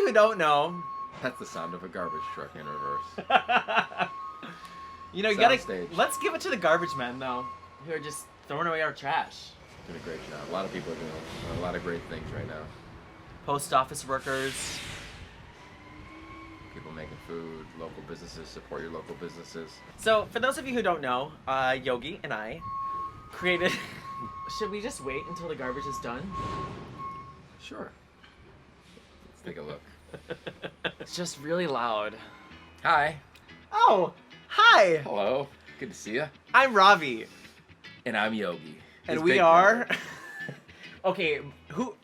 you who don't know, That's the sound of a garbage truck in reverse. you gotta. Soundstage. Let's give it to the garbage men though, who are just throwing away our trash. Doing a great job. A lot of people are doing a lot of great things right now. Post office workers. People making food, local businesses, support your local businesses. So, for those of you who don't know, Yogi and I created. Should we just wait until the garbage is done? Sure. Let's take a look. It's just really loud. Hi. Oh, hi. Hello. Good to see you. I'm Ravi, And I'm Yogi. and His we big are. brother. Okay,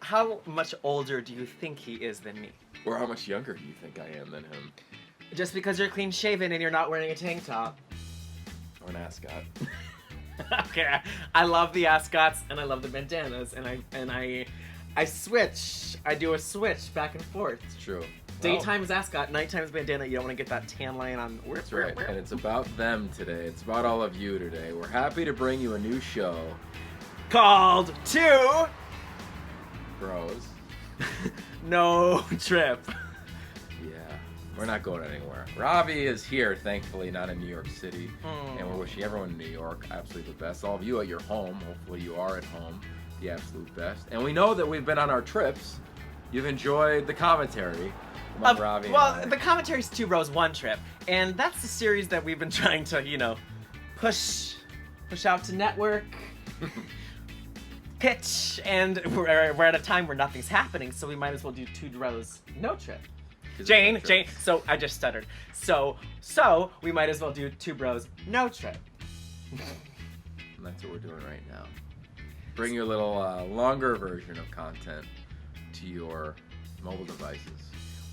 how much older do you think he is than me? Or how much younger do you think I am than him? Just because you're clean shaven and you're not wearing a tank top. Or an ascot. Okay, I love the ascots and I love the bandanas and I switch. I do a switch back and forth. It's true. Daytime is ascot, nighttime is bandana. You don't want to get that tan line on. That's right. And it's about them today. It's about all of you today. We're happy to bring you a new show. Called Two Bros. No Trip. Yeah. We're not going anywhere. Ravi is here, thankfully, not in New York City. And we're wishing everyone in New York absolutely the best. All of you at your home, hopefully you are at home, the absolute best. And we know that we've been on our trips. You've enjoyed the commentary among Ravi and I. The commentary's Two Bros, One Trip. And that's the series that we've been trying to, push out to network. Pitch, and we're at a time where nothing's happening, so we might as well do Two Bros, No Trip. Jane, so I just stuttered. So we might as well do Two Bros, No Trip. And that's what we're doing right now. Bring your little longer version of content to your mobile devices.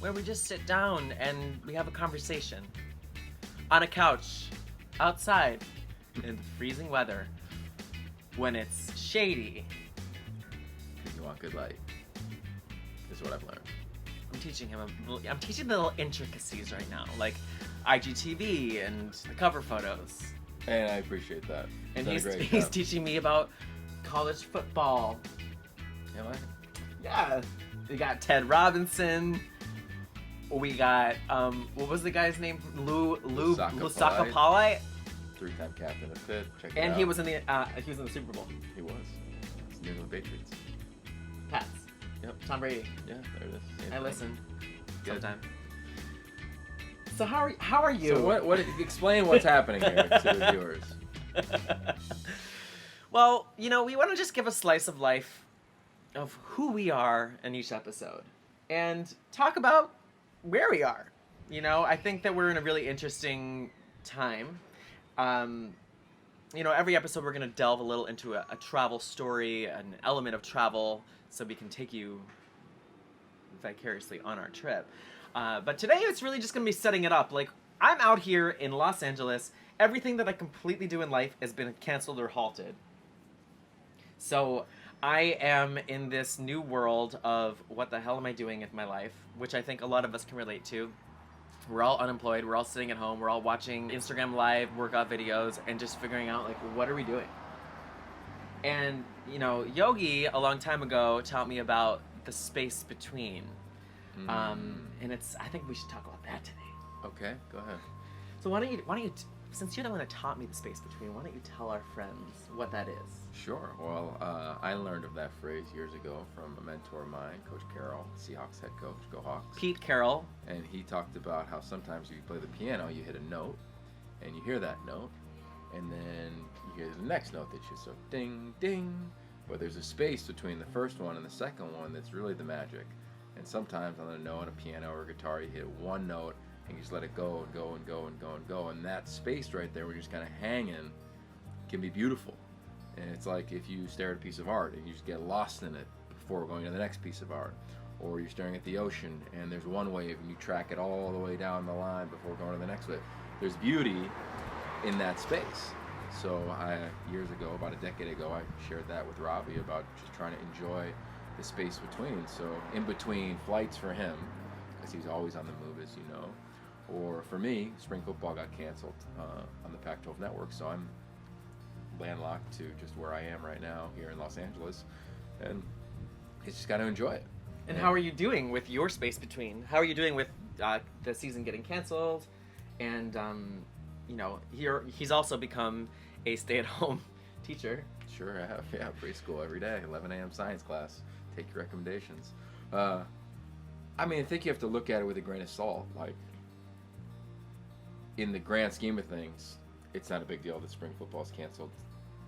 Where we just sit down and we have a conversation. On a couch, outside, in the freezing weather, when it's shady. Because you want good light. Is what I've learned. I'm teaching the little intricacies right now, like IGTV and the cover photos. And I appreciate that. And Done a great he's job. teaching me about college football. Am I? Yeah. We got Ted Robinson. We got what was the guy's name? Lusaka Palai. Three-time captain of Pitt. Check it And out. he was in the Super Bowl. He was. It's New England Patriots. Pats. Yep. Tom Brady. Yeah, there it is. Same I thing. listen. Good. Sometime. So how are you? So what? Explain what's happening here to the viewers. Well, we want to just give a slice of life of who we are in each episode and talk about where we are. I think that we're in a really interesting time. Every episode we're going to delve a little into a travel story, an element of travel, so we can take you vicariously on our trip. But today it's really just going to be setting it up. Like, I'm out here in Los Angeles. Everything that I completely do in life has been canceled or halted. So I am in this new world of what the hell am I doing with my life, which I think a lot of us can relate to. We're all unemployed. We're all sitting at home. We're all watching Instagram Live workout videos and just figuring out, like, what are we doing? And, Yogi, a long time ago, taught me about the space between. And I think we should talk about that today. Okay, go ahead. So why don't you, since you're the one that taught me the space between, why don't you tell our friends what that is? Sure. Well, I learned of that phrase years ago from a mentor of mine, Coach Carroll, Seahawks head coach. Go Hawks. Pete Carroll. And he talked about how sometimes if you play the piano, you hit a note, and you hear that note, and then you hear the next note that you so ding, ding. But there's a space between the first one and the second one that's really the magic. And sometimes on a note, on a piano or a guitar, you hit one note, and you just let it go and go and go and go and go. And that space right there where you're just kind of hanging can be beautiful. And it's like if you stare at a piece of art and you just get lost in it before going to the next piece of art. Or you're staring at the ocean and there's one wave and you track it all the way down the line before going to the next wave. There's beauty in that space. So years ago, about a decade ago, I shared that with Ravi about just trying to enjoy the space between. So in between flights for him, because he's always on the move, as you know, or for me, spring football got canceled on the Pac-12 network, so I'm landlocked to just where I am right now here in Los Angeles, and it's just got to enjoy it. And how are you doing with your space between? How are you doing with the season getting canceled? And, he's also become a stay-at-home teacher. Sure, I have. Yeah, preschool every day, 11 a.m. science class. Take your recommendations. I think you have to look at it with a grain of salt. Like, in the grand scheme of things, it's not a big deal that spring football is canceled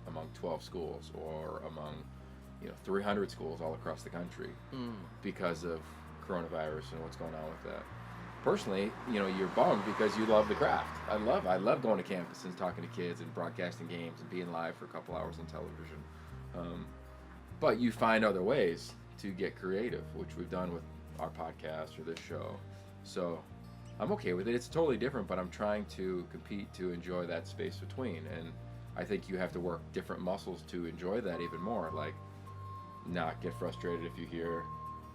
among 12 schools or among 300 schools all across the country because of coronavirus and what's going on with that. Personally, you're bummed because you love the craft. I love going to campus and talking to kids and broadcasting games and being live for a couple hours on television. But you find other ways to get creative, which we've done with our podcast or this show. So I'm okay with it. It's totally different, but I'm trying to compete to enjoy that space between. And I think you have to work different muscles to enjoy that even more. Like, not get frustrated if you hear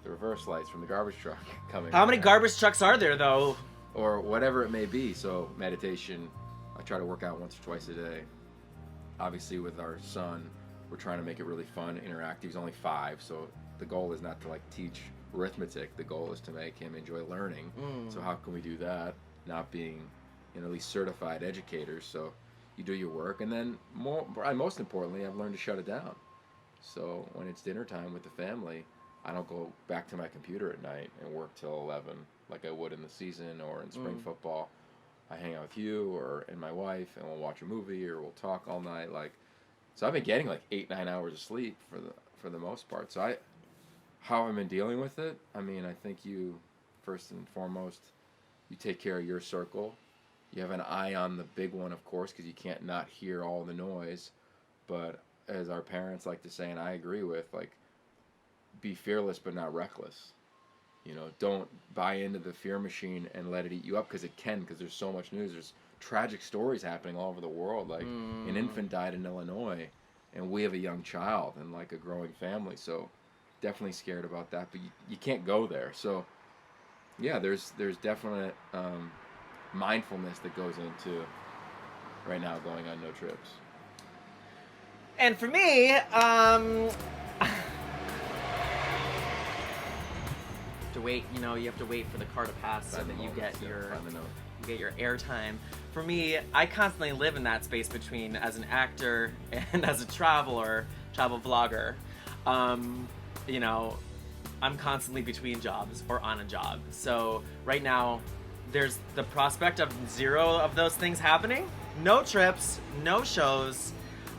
the reverse lights from the garbage truck coming. How many garbage trucks are there, though? Or whatever it may be. So meditation, I try to work out once or twice a day. Obviously, with our son, we're trying to make it really fun, interactive. He's only 5, so the goal is not to teach arithmetic. The goal is to make him enjoy learning. So how can we do that? Not being, at least certified educators. So you do your work, and then most importantly, I've learned to shut it down. So when it's dinner time with the family, I don't go back to my computer at night and work till 11 like I would in the season or in spring football. I hang out with you and my wife, and we'll watch a movie or we'll talk all night. So I've been getting 8-9 hours of sleep for the most part. So how I've been dealing with it, I think you, first and foremost, you take care of your circle. You have an eye on the big one, of course, because you can't not hear all the noise. But as our parents like to say, and I agree with, be fearless but not reckless. Don't buy into the fear machine and let it eat you up, because there's so much news. There's tragic stories happening all over the world. An infant died in Illinois, and we have a young child and a growing family. So definitely scared about that, but you can't go there. So yeah, there's definite mindfulness that goes into right now going on no trips. And for me, to wait, you have to wait for the car to pass so that you get your airtime. For me, I constantly live in that space between as an actor and as a travel vlogger. I'm constantly between jobs or on a job. So right now, there's the prospect of 0 of those things happening. No trips, no shows.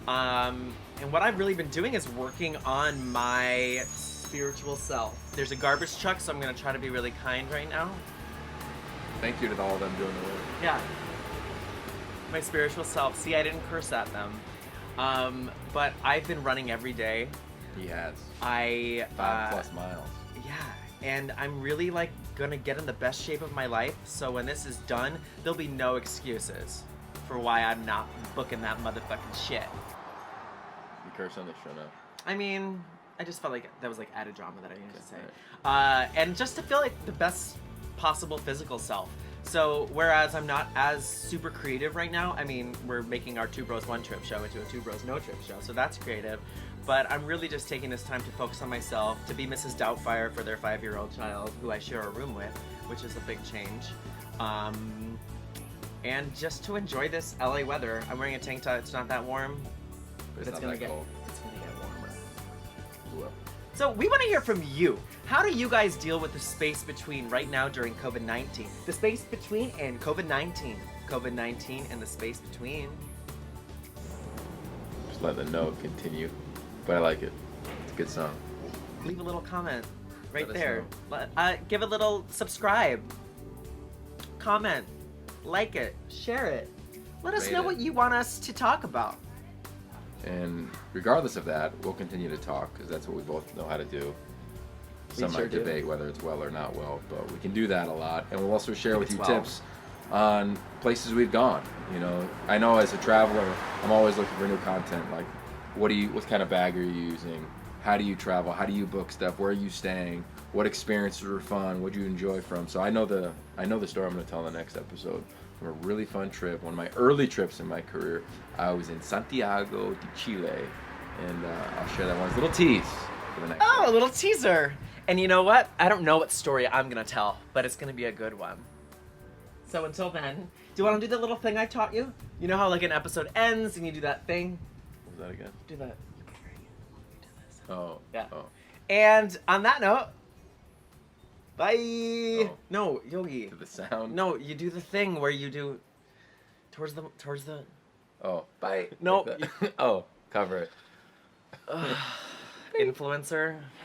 And what I've really been doing is working on my spiritual self. There's a garbage truck, so I'm going to try to be really kind right now. Thank you to all of them doing the work. Yeah. My spiritual self. See, I didn't curse at them. But I've been running every day. He has. 5+ miles. Yeah. And I'm really gonna get in the best shape of my life. So when this is done, there'll be no excuses for why I'm not booking that motherfucking shit. You curse on the show now. I just felt like that was added drama that I needed to say. Right. And just to feel the best possible physical self. So whereas I'm not as super creative right now, we're making our 2 Bros 1 Trip show into a 2 Bros No Trip show, so that's creative. But I'm really just taking this time to focus on myself, to be Mrs. Doubtfire for their 5-year-old child, who I share a room with, which is a big change. And just to enjoy this LA weather. I'm wearing a tank top. It's not that warm, but it's gonna get warmer. Cool. So we want to hear from you. How do you guys deal with the space between right now during COVID-19? The space between and COVID-19. COVID-19 and the space between. Just let the note continue. But I like it. It's a good song. Leave a little comment right there. Give a little subscribe. Comment. Like it. Share it. Let us know what you want us to talk about. And regardless of that, we'll continue to talk, because that's what we both know how to do. Some might debate whether it's well or not well, but we can do that a lot. And we'll also share with you tips on places we've gone. I know as a traveler, I'm always looking for new content. What kind of bag are you using? How do you travel? How do you book stuff? Where are you staying? What experiences were fun? What did you enjoy from? So I know the story I'm going to tell in the next episode from a really fun trip. One of my early trips in my career. I was in Santiago de Chile, and I'll share that one as a little tease for the next. A little teaser. And you know what? I don't know what story I'm gonna tell, but it's gonna be a good one. So until then, do you want to do the little thing I taught you? You know how like an episode ends and you do that thing? What was that again? Do that. Oh. Yeah. Oh. And on that note, bye. Oh. No, Yogi. To the sound. No, you do the thing where you do towards the. Oh. Bye. No. Like that. Oh. Cover it. Influencer.